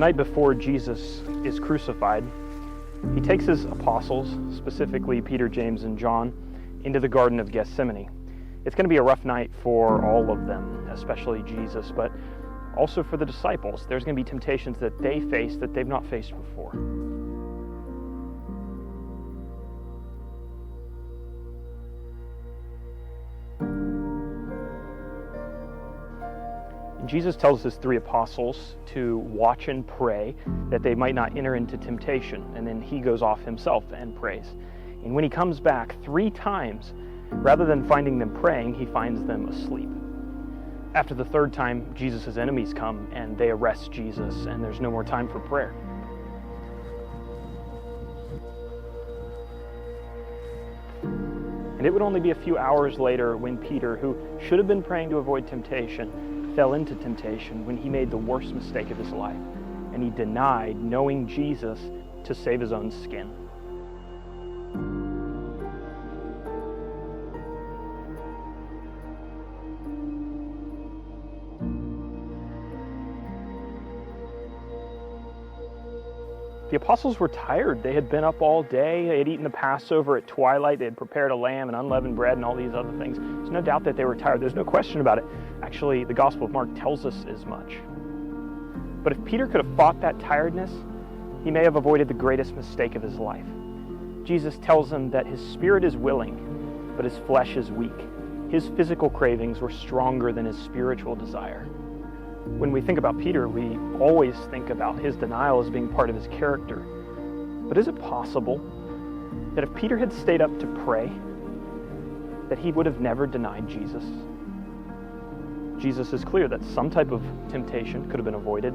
night before Jesus is crucified, he takes his apostles, specifically Peter, James, and John, into the Garden of Gethsemane. It's going to be a rough night for all of them, especially Jesus, but also for the disciples. There's going to be temptations that they face that they've not faced before. And Jesus tells his three apostles to watch and pray that they might not enter into temptation. And then he goes off himself and prays. And when he comes back 3 times, rather than finding them praying, he finds them asleep. After the 3rd time, Jesus' enemies come and they arrest Jesus, and there's no more time for prayer. And it would only be a few hours later when Peter, who should have been praying to avoid temptation, fell into temptation when he made the worst mistake of his life, and he denied knowing Jesus to save his own skin. The apostles were tired. They had been up all day. They had eaten the Passover at twilight. They had prepared a lamb and unleavened bread and all these other things. There's no doubt that they were tired. There's no question about it. Actually, the Gospel of Mark tells us as much. But if Peter could have fought that tiredness, he may have avoided the greatest mistake of his life. Jesus tells him that his spirit is willing, but his flesh is weak. His physical cravings were stronger than his spiritual desire. When we think about Peter, we always think about his denial as being part of his character. But is it possible that if Peter had stayed up to pray, that he would have never denied Jesus? Jesus is clear that some type of temptation could have been avoided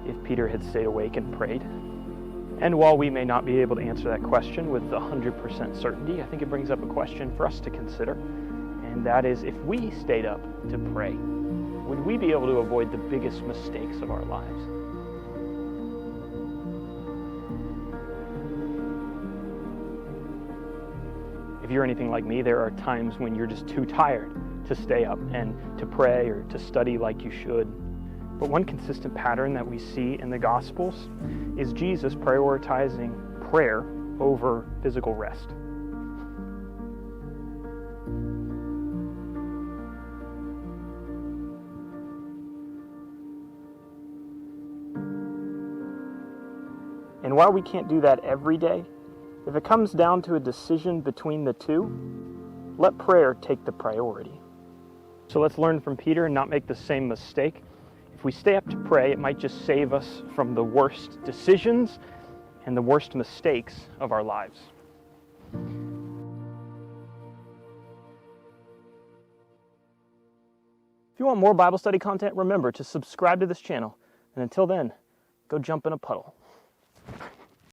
if Peter had stayed awake and prayed. And while we may not be able to answer that question with 100% certainty, I think it brings up a question for us to consider. And that is, if we stayed up to pray, would we be able to avoid the biggest mistakes of our lives? If you're anything like me, there are times when you're just too tired to stay up and to pray or to study like you should. But one consistent pattern that we see in the Gospels is Jesus prioritizing prayer over physical rest. And while we can't do that every day, if it comes down to a decision between the two, let prayer take the priority. So let's learn from Peter and not make the same mistake. If we stay up to pray, it might just save us from the worst decisions and the worst mistakes of our lives. If you want more Bible study content, remember to subscribe to this channel. And until then, go jump in a puddle.